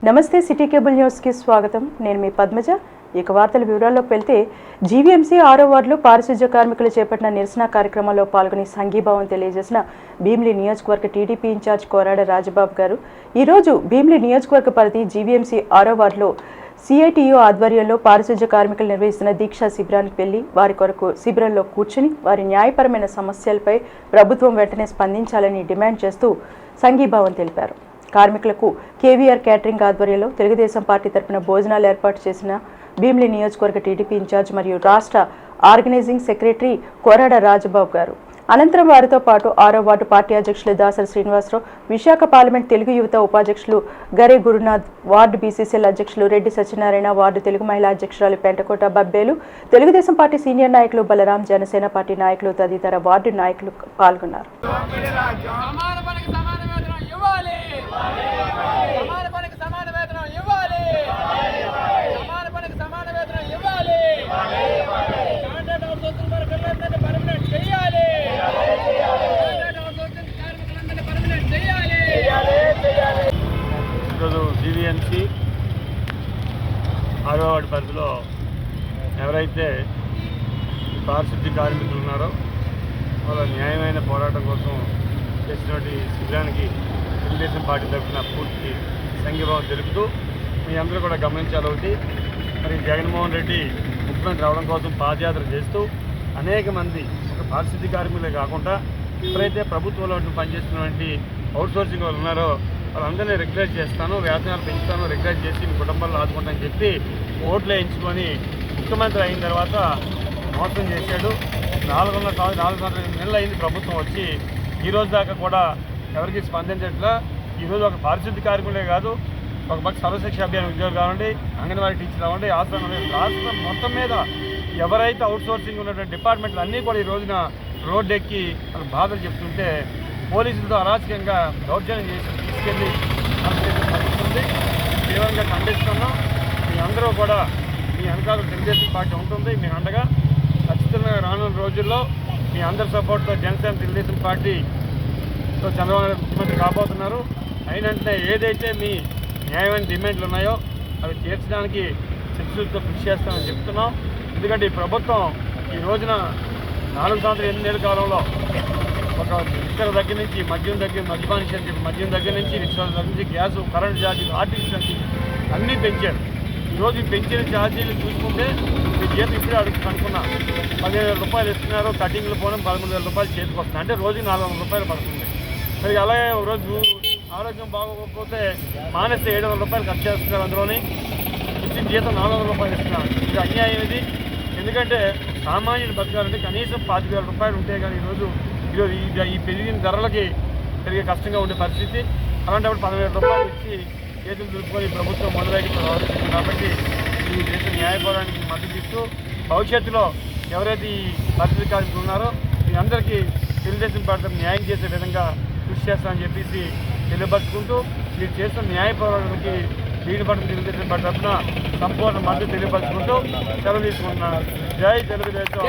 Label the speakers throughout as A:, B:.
A: నమస్తే city cable న్యూస్కి స్వాగతం. నేను మీ పద్మజ. ఇక వార్తల వివరాల్లోకి వెళ్తే జీవీఎంసీ 6వ వార్డులో పారిశుధ్య కార్మికులు చేపట్టిన నిరసన కార్యక్రమంలో పాల్గొని సంఘీభావం తెలియజేసిన భీమిలి నియోజకవర్గ టీడీపీ ఇన్ఛార్జ్ కోరాడ రాజబాబు గారు ఈరోజు భీమిలి నియోజకవర్గ పరిధి జీవీఎంసీ 6వ వార్డులో సిఐటియు ఆధ్వర్యంలో పారిశుధ్య కార్మికులు నిర్వహిస్తున్న దీక్షా శిబిరానికి వెళ్లి వారి కొరకు శిబిరంలో కూర్చుని వారి న్యాయపరమైన సమస్యలపై ప్రభుత్వం వెంటనే స్పందించాలని డిమాండ్ చేస్తూ సంఘీభావం తెలిపారు. కార్మికులకు కేవీఆర్ క్యాటరింగ్ ఆధ్వర్యంలో తెలుగుదేశం పార్టీ తరపున భోజనాలు ఏర్పాటు చేసిన భీమిలి నియోజకవర్గ టీడీపీ ఇన్ఛార్జ్ మరియు రాష్ట్ర ఆర్గనైజింగ్ సెక్రటరీ కోరాడ రాజబాబు గారు అనంతరం వారితో పాటు 6వ వార్డు పార్టీ అధ్యక్షులు దాసరి శ్రీనివాసరావు, విశాఖ పార్లమెంట్ తెలుగు యువత ఉపాధ్యక్షులు గరే గురునాథ్, వార్డు బీసీసీఎల్ అధ్యక్షులు రెడ్డి సత్యనారాయణ, వార్డు తెలుగు మహిళా అధ్యక్షురాలు పెంటకోట బబ్బేలు, తెలుగుదేశం పార్టీ సీనియర్ నాయకులు బలరాం, జనసేన పార్టీ నాయకులు తదితర వార్డు నాయకులు పాల్గొన్నారు.
B: ఈరోజు జీవీఎంసీ 6వ వార్డు పరిధిలో ఎవరైతే పారిశుద్ధ్య కార్మికులు ఉన్నారో వాళ్ళ న్యాయమైన పోరాటం కోసం చేసినటువంటి శిబిరానికి తెలుగుదేశం పార్టీ తరఫున పూర్తి సంఘీభావం తెలుపుతూ మీ అందరూ కూడా గమనించాలి. ఒకటి, మరి జగన్మోహన్ రెడ్డి ముఖ్యమంత్రి రావడం కోసం పాదయాత్ర చేస్తూ అనేక మంది ఒక పారిశుద్ధ్య కార్మికులే కాకుండా ఎప్పుడైతే ప్రభుత్వంలో పనిచేస్తున్నటువంటి అవుట్సోర్సింగ్ వాళ్ళు ఉన్నారో వాళ్ళందరినీ రెగ్యులేట్ చేస్తాను, వేతనాలు పెంచుతాను, రెగ్యులేట్ చేసి మీ కుటుంబాల్లో ఆదుకుంటానని చెప్పి ఓట్లు వేయించుకొని ముఖ్యమంత్రి అయిన తర్వాత మోసం చేశాడు. 4 నెలలు అయింది ప్రభుత్వం వచ్చి, ఈరోజు దాకా కూడా ఎవరికి స్పందించట్లా. ఈరోజు ఒక పారిశుద్ధ్య కార్మికులే కాదు, ఒక పక్క సర్వశిక్ష అభియాన్ ఉద్యోగులు కావండి, అంగన్వాడీ టీచర్లు అవ్వండి, ఆశ్రమం రాష్ట్రం మొత్తం మీద ఎవరైతే అవుట్సోర్సింగ్ ఉన్నటువంటి డిపార్ట్మెంట్లు అన్నీ కూడా ఈ రోజున రోడ్డు ఎక్కి వాళ్ళ బాధలు చెప్తుంటే పోలీసులతో అరాచకంగా దౌర్జన్యం చేసి తీసుకెళ్ళి పరిస్థితుంది. తీవ్రంగా ఖండిస్తున్నాం. మీ అందరూ కూడా మీ వెనకాల తెలుగుదేశం పార్టీ ఉంటుంది, మీ అండగా ఖచ్చితంగా రానున్న రోజుల్లో మీ అందరి సపోర్ట్తో జనసేన తెలుగుదేశం పార్టీతో చంద్రబాబు నాయుడు ముఖ్యమంత్రి కాబోతున్నారు. అయినంటే ఏదైతే మీ న్యాయమైన డిమాండ్లు ఉన్నాయో అవి తీర్చడానికి శక్తులతో కృషి చేస్తామని చెప్తున్నాం. ఎందుకంటే ఈ ప్రభుత్వం ఈ రోజున 4 సంవత్సరాలు 8 నెలల కాలంలో ఒక రిక్షల దగ్గర నుంచి మద్యం దగ్గర నుంచి రిక్షల దగ్గర నుంచి గ్యాస్, కరెంట్ ఛార్జీలు, ఆర్టీసీ ఛార్జీలు అన్నీ పెంచారు. ఈరోజు ఈ పెంచిన ఛార్జీలు చూసుకుంటే మీ జీతం ఇప్పుడే అనుకున్నా 15,000 రూపాయలు ఇస్తున్నారు, కటింగ్లు పోవడం 13,000 రూపాయలు చేతికి వస్తుంది, అంటే రోజు 400 రూపాయలు పడుతుంది. మరి అలాగే రోజు ఆరోగ్యం బాగోకపోతే మానేస్తే 700 రూపాయలు ఖర్చు చేస్తున్నారు, అందులోని ఇచ్చిన జీతం 400 రూపాయలు ఇస్తున్నారు. ఇది అన్యాయం. ఇది ఎందుకంటే సామాన్యుడు బతకాలంటే కనీసం 25,000 రూపాయలు ఉంటే కానీ ఈరోజు ఈ పెరిగిన ధరలకి పెరిగే కష్టంగా ఉండే పరిస్థితి. అలాంటప్పుడు 10,000 రూపాయలు ఇచ్చి చేతులు దులుపుకొని ప్రభుత్వం మొదలైకి ప్రవర్తిస్తుంది. కాబట్టి ఈ దేశ న్యాయ పోరాటానికి మద్దతు ఇస్తూ భవిష్యత్తులో ఎవరైతే ఈ పరిస్థితి కార్మికులు ఉన్నారో మీ అందరికీ తెలుగుదేశం పార్టీ న్యాయం చేసే విధంగా కృషి చేస్తామని చెప్పేసి తెలియపరుచుకుంటూ మీరు చేస్తున్న న్యాయ పోరాటానికి దీనిపట్ల తెలుగుదేశం పార్టీ తరఫున సంపూర్ణ మద్దతు తెలియపరుచుకుంటూ సెలవు తీసుకుంటున్నాను. జై తెలుగుదేశం.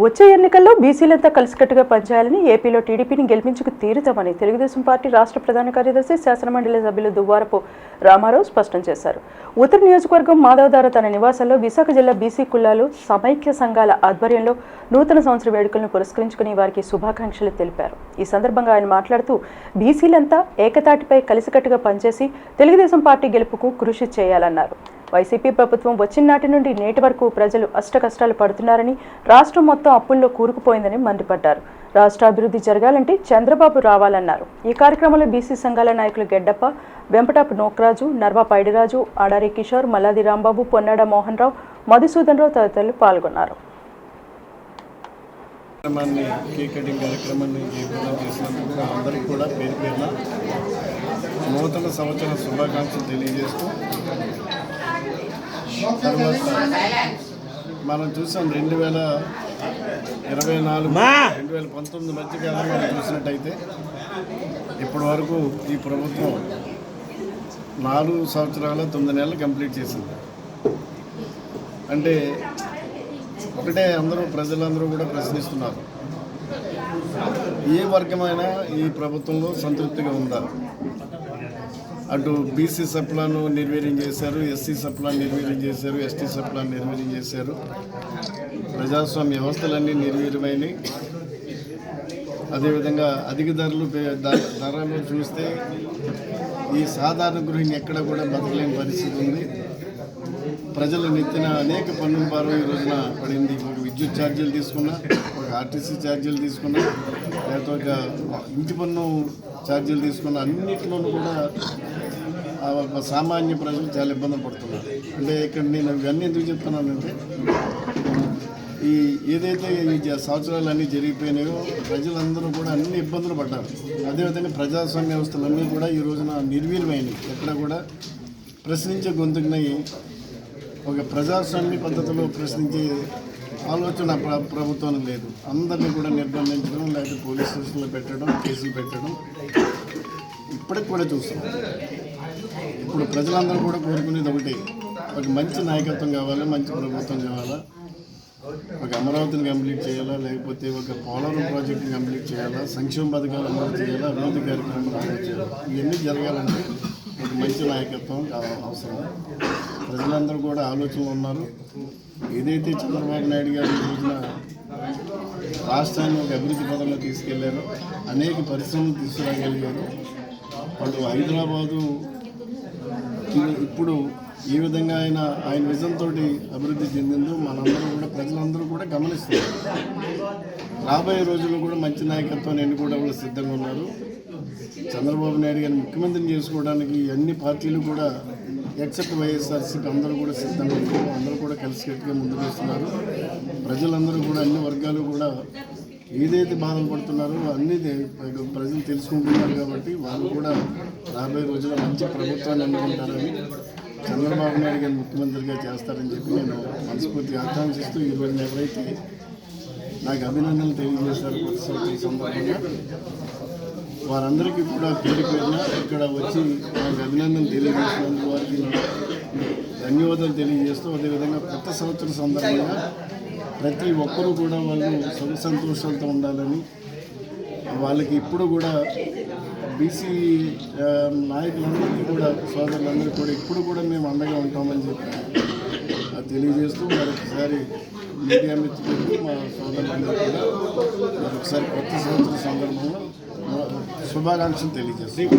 A: వచ్చే ఎన్నికల్లో బీసీలంతా కలిసికట్టుగా పనిచేయాలని, ఏపీలో టీడీపీని గెలిపించుకు తీరుతామని తెలుగుదేశం పార్టీ రాష్ట్ర ప్రధాన కార్యదర్శి, శాసనమండలి సభ్యులు దువ్వారపు రామారావు స్పష్టం చేశారు. ఉత్తర నియోజకవర్గం మాధవధార తన నివాసంలో విశాఖ జిల్లా బీసీ కులాలు సమైక్య సంఘాల ఆధ్వర్యంలో నూతన సంవత్సర వేడుకలను పురస్కరించుకుని వారికి శుభాకాంక్షలు తెలిపారు. ఈ సందర్భంగా ఆయన మాట్లాడుతూ బీసీలంతా ఏకతాటిపై కలిసికట్టుగా పనిచేసి తెలుగుదేశం పార్టీ గెలుపుకు కృషి చేయాలన్నారు. వైసీపీ ప్రభుత్వం వచ్చిన నాటి నుండి నేటి వరకు ప్రజలు అష్టకష్టాలు పడుతున్నారని, రాష్ట్రం మొత్తం అప్పుల్లో కూరుకుపోయిందని మండిపడ్డారు. రాష్ట్ర అభివృద్ధి జరగాలంటే చంద్రబాబు రావాలన్నారు. ఈ కార్యక్రమంలో బీసీ సంఘాల నాయకులు గెడ్డప్ప, వెంపటాపు నోక్రాజు, నర్వా పైడిరాజు, ఆడారి కిషోర్, మల్లాది రాంబాబు, పొన్నాడ మోహన్ రావు, మధుసూదన్ రావు తదితరులు పాల్గొన్నారు.
C: అందరికీ కూడా పేరు పేరున నూతన సంవత్సర శుభాకాంక్షలు తెలియజేస్తూ, తర్వాత మనం చూసాం 2024-2019 మధ్యకాలం మనం చూసినట్టయితే ఇప్పటి వరకు ఈ ప్రభుత్వం 4 సంవత్సరాల 9 నెలలు కంప్లీట్ చేసింది. అంటే ఒకటే ప్రజలందరూ కూడా ప్రశ్నిస్తున్నారు, ఏ వర్గమైనా ఈ ప్రభుత్వంలో సంతృప్తిగా ఉందా? అటు బీసీ సప్లాను నిర్వీర్యం చేశారు, ఎస్సీ సప్లాను నిర్వీర్యం చేశారు, ఎస్టీ సప్లాను నిర్వీర్యం చేశారు. ప్రజాస్వామ్య వ్యవస్థలన్నీ నిర్వీర్యమైనవి. అదేవిధంగా అధిక ధరలు చూస్తే ఈ సాధారణ గృహిణి ఎక్కడ కూడా బతకలేని పరిస్థితి ఉంది. ప్రజలు నెత్తిన అనేక పన్నుల భారం ఈ రోజున పడింది. ఒక విద్యుత్ ఛార్జీలు తీసుకున్నా, ఒక ఆర్టీసీ ఛార్జీలు తీసుకున్నా, లేకపోతే ఒక ఇంటి పన్ను ఛార్జీలు తీసుకున్నా, అన్నింటిలోనూ కూడా సామాన్య ప్రజలు చాలా ఇబ్బందులు పడుతున్నారు. అంటే ఇక్కడ నేను ఇవన్నీ ఎందుకు చెప్తున్నానంటే ఏదైతే ఈ సంవత్సరాలు అన్నీ జరిగిపోయినాయో ప్రజలందరూ కూడా అన్ని ఇబ్బందులు పడ్డారు. అదేవిధంగా ప్రజాస్వామ్య వ్యవస్థలన్నీ కూడా ఈ రోజున నిర్వీర్యమైనవి. ఎక్కడ కూడా ప్రశ్నించే గొంతుకున్నాయి. ఒక ప్రజాస్వామ్య పద్ధతిలో ప్రశ్నించే ఆలోచన ప్రభుత్వానికి లేదు. అందరినీ కూడా నిర్బంధించడం, లేకపోతే పోలీస్ స్టేషన్లో పెట్టడం, కేసులు పెట్టడం ఇప్పటికి కూడా చూస్తున్నాం. ఇప్పుడు ప్రజలందరూ కూడా కోరుకునేది ఒకటి, ఒక మంచి నాయకత్వం కావాలి, మంచి ప్రభుత్వం కావాలా, ఒక అమరావతిని కంప్లీట్ చేయాలా, లేకపోతే ఒక పోలవరం ప్రాజెక్టుని కంప్లీట్ చేయాలా, సంక్షేమ పథకాలు అమలు చేయాలా, అభివృద్ధి కార్యక్రమాలు అమలు చేయాలి. ఇవన్నీ జరగాలంటే ఒక మంచి నాయకత్వం అవసరం. ప్రజలందరూ కూడా ఆలోచనలు ఉన్నారు. ఏదైతే చంద్రబాబు నాయుడు గారు ఈ రోజున రాష్ట్రాన్ని ఒక అభివృద్ధి పదంలో తీసుకెళ్లారో, అనేక పరిశ్రమలు తీసుకురాగలిగారు. వాళ్ళు హైదరాబాదు ఇప్పుడు ఏ విధంగా ఆయన విజన్ తోటి అభివృద్ధి చెందిందో మనందరూ కూడా ప్రజలందరూ కూడా గమనిస్తున్నారు. రాబోయే రోజుల్లో కూడా మంచి నాయకత్వాన్ని ఎన్నుకోవడంలో సిద్ధంగా ఉన్నారు. చంద్రబాబు నాయుడు గారిని ముఖ్యమంత్రిని చేసుకోవడానికి అన్ని పార్టీలు కూడా ఎక్సెప్ట్ వైఎస్ఆర్సీపీ అందరూ కూడా సిద్ధంగా ఉన్నారు. అందరూ కూడా కలిసికట్టుగా ముందుకు వస్తున్నారు. ప్రజలందరూ కూడా అన్ని వర్గాలు కూడా ఏదైతే బాధలు పడుతున్నారో అన్నీ ప్రజలు తెలుసుకుంటున్నారు. కాబట్టి వాళ్ళు కూడా రాబోయే రోజుల్లో మంచి ప్రభుత్వాన్ని ఎన్నుకుంటారని, చంద్రబాబు నాయుడు గారిని ముఖ్యమంత్రిగా చేస్తారని చెప్పి నేను మనస్ఫూర్తిగా ఆకాంక్షిస్తూ ఈ రోజున ఎవరైతే నాకు అభినందనలు తెలియజేశారు కొత్త సంవత్సరం సందర్భంగా వారందరికీ కూడా పేరు పేరున ఇక్కడ వచ్చి నాకు అభినందనలు తెలియజేసినందుకు వారికి ధన్యవాదాలు తెలియజేస్తూ, అదేవిధంగా కొత్త సంవత్సరం సందర్భంగా ప్రతి ఒక్కరూ కూడా వాళ్ళు సుఖ సంతోషాలతో ఉండాలని, వాళ్ళకి ఇప్పుడు కూడా బీసీ నాయకులందరికీ కూడా సోదరులందరికీ కూడా ఇప్పుడు కూడా మేము అండగా ఉంటామని చెప్పి తెలియజేస్తూ మరొకసారి మీడియా మిత్రులకు మా సోదరులందరూ కూడా మరొకసారి కొత్త సంవత్సరం సందర్భంలో శుభాకాంక్షలు తెలియజేస్తాం.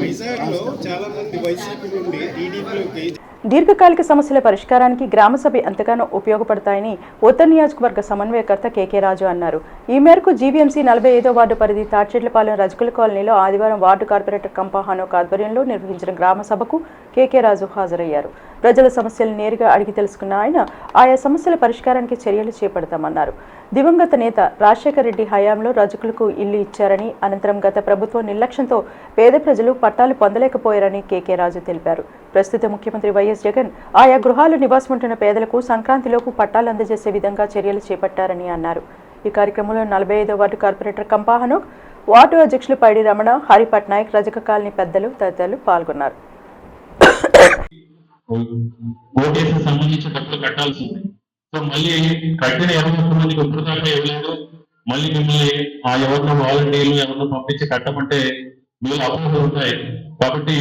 A: దీర్ఘకాలిక సమస్యల పరిష్కారానికి గ్రామసభ ఎంతగానో ఉపయోగపడతాయని ఉత్తర నియోజకవర్గ సమన్వయకర్త కేకే రాజు అన్నారు. ఈ మేరకు జీవీఎంసీ 45వ వార్డు పరిధి తాడ్చెట్లపాలెం రజకుల కాలనీలో ఆదివారం వార్డు కార్పొరేటర్ కంపా హనోక్ ఆధ్వర్యంలో నిర్వహించిన గ్రామ సభకు కేకే రాజు హాజరయ్యారు. ప్రజల సమస్యలు నేరుగా అడిగి తెలుసుకున్న ఆయన ఆయా సమస్యల పరిష్కారానికి చర్యలు చేపడతామన్నారు. దివంగత నేత రాజశేఖర రెడ్డి హయాంలో రజకులకు ఇల్లు ఇచ్చారని, అనంతరం గత ప్రభుత్వం నిర్లక్ష్యంతో పేద ప్రజలు పట్టాలు పొందలేకపోయారని కేకే రాజు తెలిపారు. ప్రస్తుత ముఖ్యమంత్రి వైఎస్ జగన్ ఆయా గృహాలు నివాసముంటున్న పేదలకు సంక్రాంతిలోపు పట్టాలు అందజేసే విధంగా చర్యలు చేపట్టారని అన్నారు. ఈ కార్యక్రమంలో 45వ వార్డు కార్పొరేటర్ కంపా హనోక్, వార్డు అధ్యక్షులు పైడి రమణ, హరిపట్ నాయక్, రజక కాలనీ పెద్దలు తదితరులు పాల్గొన్నారు.
D: సంబంధించిన డబ్బులు కట్టాల్సింది. సో మళ్ళీ కట్టిన 21 మందికి ఇప్పుడు దాకా ఇవ్వలేదు. మళ్ళీ మిమ్మల్ని ఆ ఎవరినో వాలంటీర్లు ఎవరినో పంపించి కట్టమంటే మీరు అపోహలు ఉంటాయి. కాబట్టి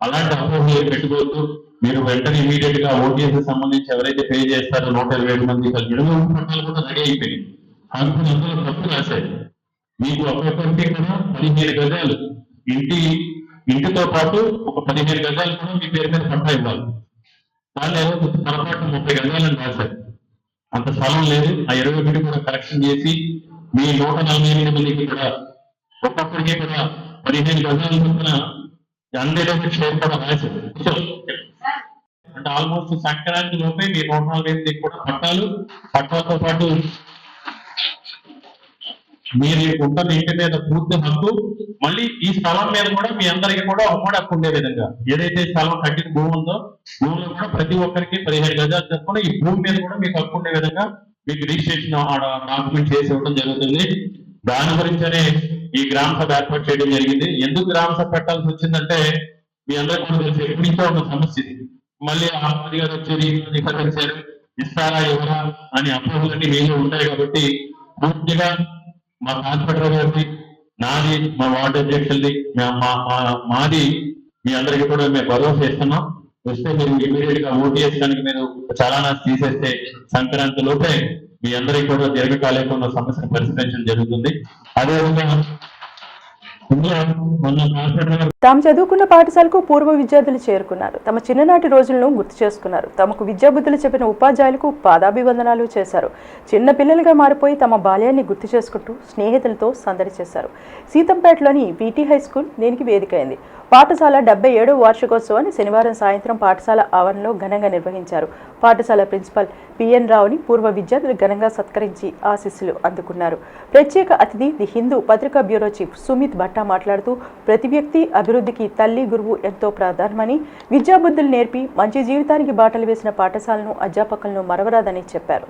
D: అలాంటి అపోహలు పెట్టుకోవద్దు. మీరు వెంటనే ఇమీడియట్ గా ఓటీఎస్ సంబంధించి ఎవరైతే పే చేస్తారో 127 మంది మినిమం పట్టాలు కూడా రెడీ అయిపోయింది. అందులో తప్పు రాశారు. మీకు ఒక్కొక్కరికి కూడా 15 గజాలు ఇంటితో పాటు ఒక 15 గజాలు కూడా మీ పేరు మీద పట్టా ఇవ్వాలి. దాన్ని ఏదో పొరపాటు 30 గజాలని రాశారు. అంత స్థలం లేదు. ఆ 21 కూడా కరెక్షన్ చేసి మీ 148 మందికి కూడా ఒక్కొక్కరికి కూడా 15 గజాల చొప్పున 100 షేర్ కూడా రాశారు. అంటే ఆల్మోస్ట్ సంక్రాంతి లోపే మీ 148 కూడా పట్టాలతో పాటు మీరు ఉన్న ఇంటి మీద పూర్తి హక్కు, మళ్ళీ ఈ స్థలం మీద కూడా మీ అందరికీ కూడా ఉమ్మడి హక్కు ఉండే విధంగా ఏదైతే స్థలం కట్టిన భూమి ఉందో భూమిలో కూడా ప్రతి ఒక్కరికి 15 గజాలు చెప్పుకుని ఈ భూమి మీద కూడా మీకు హక్కు ఉండే విధంగా మీకు రిజిస్ట్రేషన్ డాక్యుమెంట్ చేసి ఇవ్వడం జరుగుతుంది. దాని గురించనే ఈ గ్రామ సభ ఏర్పాటు చేయడం జరిగింది. ఎందుకు గ్రామ సభ పెట్టాల్సి వచ్చిందంటే మీ అందరికీ కూడా తెలిసి ఎప్పటి నుంచో ఉన్న సమస్య ఇది. మళ్ళీ ఆహ్మది గారు వచ్చేది నిషేధించారు, ఇస్తారా ఎవరా అని అపోహలన్నీ మీలో ఉంటాయి. కాబట్టి పూర్తిగా మా కార్పొరేటర్ గారిది, నాది, మా వార్డు అధ్యక్షులది, మాది మీ అందరికీ కూడా మేము భరోసా ఇస్తున్నాం. వస్తే మీరు ఇమీడియట్ గా ఓటీఎస్ కనుక మీరు చాలా తీసేస్తే సంక్రాంతి లోపే మీ అందరికీ కూడా దీర్ఘకాలిక ఉన్న సమస్యను పరిష్కరించడం జరుగుతుంది. అదేవిధంగా
A: తాము చదువుకున్న పాఠశాలకు పూర్వ విద్యార్థులు చేరుకున్నారు. తమ చిన్ననాటి రోజులను గుర్తు చేసుకున్నారు. తమకు విద్యాబుద్ధులు చెప్పిన ఉపాధ్యాయులకు పాదాభివందనాలు చేశారు. చిన్న పిల్లలుగా మారిపోయి తమ బాల్యాన్ని గుర్తు చేసుకుంటూ స్నేహితులతో సందడి చేశారు. సీతంపేటలోని వీటీ హై స్కూల్ దీనికి వేదిక అయింది. పాఠశాల 77వ వార్షికోత్సవాన్ని శనివారం సాయంత్రం పాఠశాల ఆవరణలో ఘనంగా నిర్వహించారు. పాఠశాల ప్రిన్సిపల్ పిఎన్ రావుని పూర్వ విద్యార్థులు ఘనంగా సత్కరించి ఆశీస్సులు అందుకున్నారు. ప్రత్యేక అతిథి ది హిందూ పత్రికా బ్యూరో చీఫ్ సుమిత్ భట్టా మాట్లాడుతూ ప్రతి వ్యక్తి అభివృద్ధికి తల్లి గురువు ఎంతో ప్రాధాన్యమని, విద్యాబుద్ధులు నేర్పి మంచి జీవితానికి బాటలు వేసిన పాఠశాలను అధ్యాపకులను మరవరాదని చెప్పారు.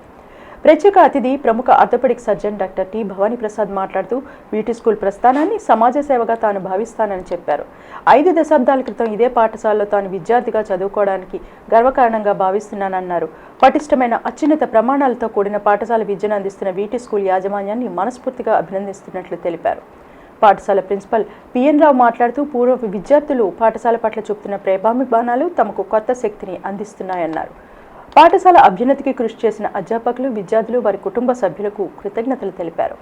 A: ప్రత్యేక అతిథి ప్రముఖ orthopaedic surgeon doctor T Bhavani Prasad మాట్లాడుతూ వీటి స్కూల్ ప్రస్థానాన్ని సమాజ సేవగా తాను భావిస్తానని చెప్పారు. 5 దశాబ్దాల క్రితం ఇదే పాఠశాలలో తాను విద్యార్థిగా చదువుకోవడానికి గర్వకారణంగా భావిస్తున్నానన్నారు. పటిష్టమైన అత్యున్నత ప్రమాణాలతో కూడిన పాఠశాల విద్యను అందిస్తున్న వీటి స్కూల్ యాజమాన్యాన్ని మనస్ఫూర్తిగా అభినందిస్తున్నట్లు తెలిపారు. పాఠశాల ప్రిన్సిపల్ పిఎన్ రావు మాట్లాడుతూ పూర్వ విద్యార్థులు పాఠశాల పట్ల చూపుతున్న ప్రేమాభిమానాలు తమకు కొత్త శక్తిని అందిస్తున్నాయన్నారు. పాఠశాల అభ్యున్నతికి కృషి చేసిన అధ్యాపకులు, విద్యార్థులు, వారి కుటుంబ సభ్యులకు కృతజ్ఞతలు తెలిపారు.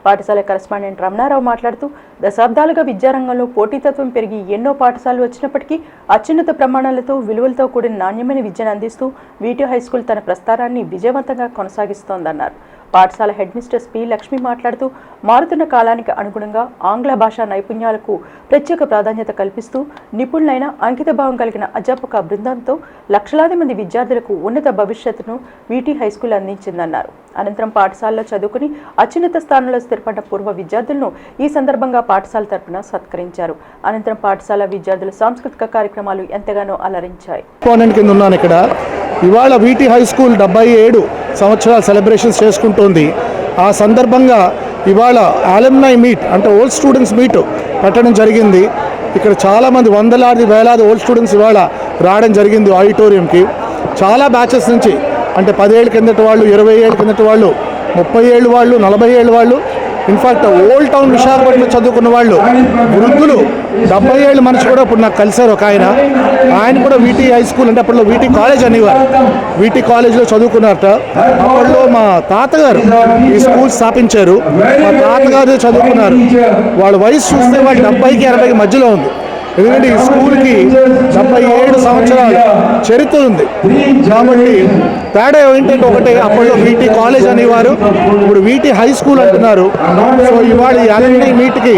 A: పాఠశాల కరెస్పాండెంట్ రమణారావు మాట్లాడుతూ దశాబ్దాలుగా విద్యారంగంలో పోటీతత్వం పెరిగి ఎన్నో పాఠశాలలు వచ్చినప్పటికీ అత్యున్నత ప్రమాణాలతో విలువలతో కూడిన నాణ్యమైన విద్యను అందిస్తూ వీటీ హై స్కూల్ తన ప్రస్థానాన్ని విజయవంతంగా కొనసాగిస్తోందన్నారు. పాఠశాల హెడ్ మిస్టర్స్ పి లక్ష్మి మాట్లాడుతూ మారుతున్న కాలానికి అనుగుణంగా ఆంగ్ల భాషా నైపుణ్యాలకు ప్రత్యేక ప్రాధాన్యత కల్పిస్తూ నిపుణులైన అంకితభావం కలిగిన అధ్యాపక బృందంతో లక్షలాది మంది విద్యార్థులకు ఉన్నత భవిష్యత్తును వీటీ హై స్కూల్ అందించిందన్నారు. అనంతరం పాఠశాలలో చదువుకుని అత్యున్నత స్థానంలో స్థిరపడ్డ పూర్వ విద్యార్థులను ఈ సందర్భంగా పాఠశాల తరపున సత్కరించారు. అనంతరం పాఠశాల విద్యార్థుల సాంస్కృతిక కార్యక్రమాలు ఎంతగానో అలరించాయి.
E: ఇవాళ వీటీ హై స్కూల్ 77 సంవత్సరాల సెలబ్రేషన్స్ చేసుకుంటోంది. ఆ సందర్భంగా ఇవాళ అలుమ్నై మీట్ అంటే ఓల్డ్ స్టూడెంట్స్ మీట్ పెట్టడం జరిగింది. ఇక్కడ చాలామంది వందలాది వేలాది ఓల్డ్ స్టూడెంట్స్ ఇవాళ రావడం జరిగింది ఆడిటోరియంకి. చాలా బ్యాచెస్ నుంచి అంటే 10 ఏళ్ళ కిందటి వాళ్ళు, 20 ఏళ్ళ కిందటి వాళ్ళు, 30 ఏళ్ళు వాళ్ళు, 40 ఏళ్ళు వాళ్ళు, ఇన్ఫాక్ట్ ఓల్డ్ టౌన్ విశాఖపట్నంలో చదువుకున్న వాళ్ళు, వృద్ధులు 70 ఏళ్ళ మనిషి కూడా ఇప్పుడు నాకు కలిసారు. ఒక ఆయన కూడా వీటీ హై స్కూల్ అంటే అప్పట్లో వీటీ కాలేజ్ అనేవారు. వీటీ కాలేజ్లో చదువుకున్నారట. అప్పట్లో మా తాతగారు ఈ స్కూల్ స్థాపించారు. మా తాతగారు చదువుకున్నారు. వాళ్ళ వయసు చూస్తే వాళ్ళు 70కి 80కి మధ్యలో ఉంది. ఎందుకంటే ఈ స్కూల్కి 77 సంవత్సరాల చరిత్ర ఉంది. కాబట్టి తేడా ఏంటంటే ఒకటే, అప్పట్లో వీటీ కాలేజ్ అనేవారు, ఇప్పుడు వీటీ హై స్కూల్ అంటున్నారు. సో ఇవాళ ఈ అలుమ్నై మీట్కి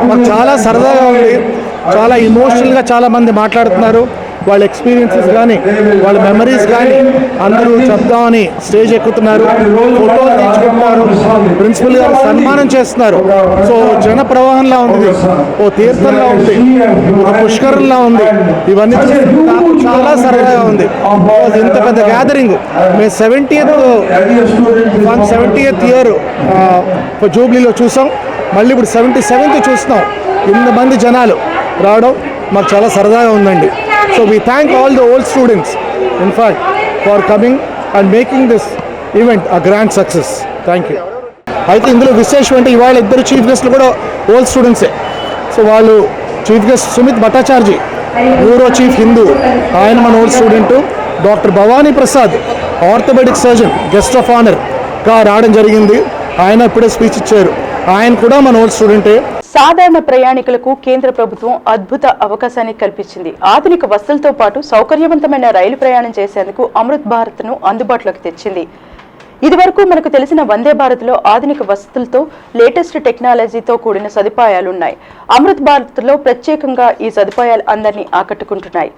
E: మాకు చాలా సరదాగా ఉంది. చాలా ఇమోషనల్గా చాలామంది మాట్లాడుతున్నారు. వాళ్ళ ఎక్స్పీరియన్సెస్ కానీ, వాళ్ళ మెమరీస్ కానీ అందరూ చెప్దామని స్టేజ్ ఎక్కుతున్నారు, ఫోటోలు తీసుకుంటున్నారు, ప్రిన్సిపల్ గారు సన్మానం చేస్తున్నారు. సో జన ప్రవాహంలా ఉంది, ఓ తీర్థంలా ఉంది, ఒక పుష్కరంలా ఉంది. ఇవన్నీ నాకు చాలా సరదాగా ఉంది. ఇంత పెద్ద గ్యాదరింగ్ మేము 70th ఇయర్ జూబ్లీలో చూసాం. మళ్ళీ ఇప్పుడు 77th చూస్తున్నాం. ఇంతమంది జనాలు రావడం మాకు చాలా సరదాగా ఉందండి. So we thank all the old students, in fact, for coming and making this event a grand success. Thank you. అయితే ఇందులో విశేషం అంటే ఇవాళ ఇద్దరు చీఫ్ గెస్ట్లు కూడా ఓల్డ్ స్టూడెంట్సే. సో వాళ్ళు chief guest Sumit Bhattacharjee, bureau chief Hindu, ఆయన మన old student. Doctor Bhavani Prasad, orthopedic surgeon, guest of ఆనర్గా రావడం జరిగింది. ఆయన ఇప్పుడే స్పీచ్ ఇచ్చారు. ఆయన కూడా మన ఓల్డ్ స్టూడెంటే.
A: సాధారణ ప్రయాణికులకు కేంద్ర ప్రభుత్వం అద్భుత అవకాశాన్ని కల్పించింది. ఆధునిక వసతులతో పాటు సౌకర్యవంతమైన రైలు ప్రయాణం చేసేందుకు అమృత్ భారత్ను అందుబాటులోకి తెచ్చింది. ఇదివరకు మనకు తెలిసిన వందే భారత్లో ఆధునిక వసతులతో లేటెస్ట్ టెక్నాలజీతో కూడిన సదుపాయాలున్నాయి. అమృత్ భారత్లో ప్రత్యేకంగా ఈ సదుపాయాలు అందరినీ ఆకట్టుకుంటున్నాయి.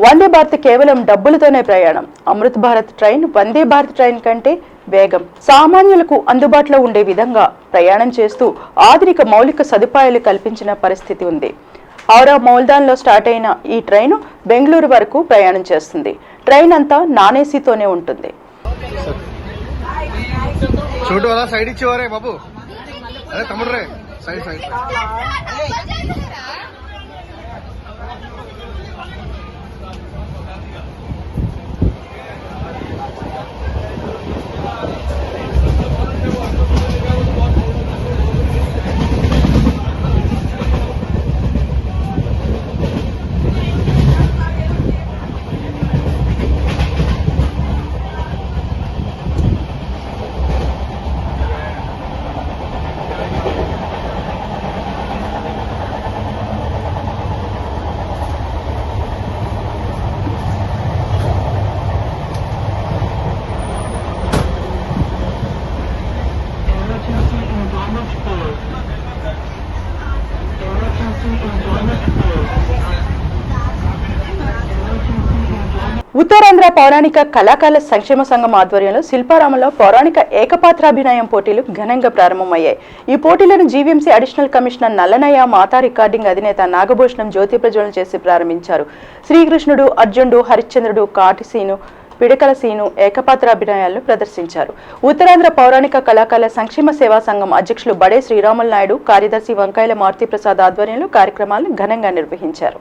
A: వందే భారత్ కేవలం డబ్బులతోనే ప్రయాణం. అమృత్ భారత్ ట్రైన్ వందే భారత్ ట్రైన్ కంటే వేగం, సామాన్యులకు అందుబాటులో ఉండే విధంగా ప్రయాణం చేస్తూ ఆధునిక మౌలిక సదుపాయాలు కల్పించిన పరిస్థితి ఉంది. ఔరా మౌల్దాన్లో స్టార్ట్ అయిన ఈ ట్రైన్ బెంగళూరు వరకు ప్రయాణం చేస్తుంది. ట్రైన్ అంతా నాన్ ఏసీతోనే ఉంటుంది.
E: సైడ్ ఇచ్చేవారే బాబు, అదే తమ్ముడు రే సైడ్ సైడ్.
A: ఉత్తరాంధ్ర పౌరాణిక కళాకారుల సంక్షేమ సంఘం ఆధ్వర్యంలో శిల్పారామంలో పౌరాణిక ఏకపాత్రాభినయం పోటీలు ఘనంగా ప్రారంభమయ్యాయి. ఈ పోటీలను జీవీఎంసీ అడిషనల్ కమిషనర్ నల్లనయ్య, మాతా రికార్డింగ్ అధినేత నాగభూషణం జ్యోతి ప్రజ్వలన చేసి ప్రారంభించారు. శ్రీకృష్ణుడు, అర్జునుడు, హరిశ్చంద్రుడు, కాటిసీను, పిడకల సీను ఏకపాత్రాభినయాలను ప్రదర్శించారు. ఉత్తరాంధ్ర పౌరాణిక కళాకారుల సంక్షేమ సేవా సంఘం అధ్యక్షులు బడే శ్రీరాములు నాయుడు, కార్యదర్శి వంకాయల మారుతి ప్రసాద్ ఆధ్వర్యంలో కార్యక్రమాలను ఘనంగా నిర్వహించారు.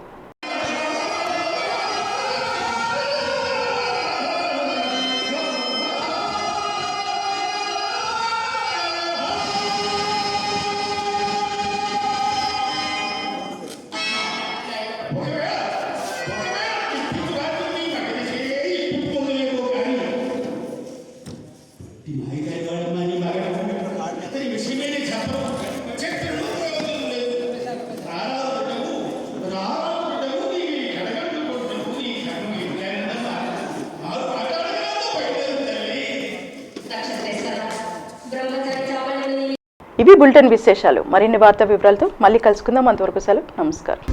A: ఇవి బులెటిన్ విశేషాలు. మరిన్ని వార్తా వివరాలతో మళ్ళీ కలుసుకుందాం. అంతవరకు సెలవు. నమస్కారం.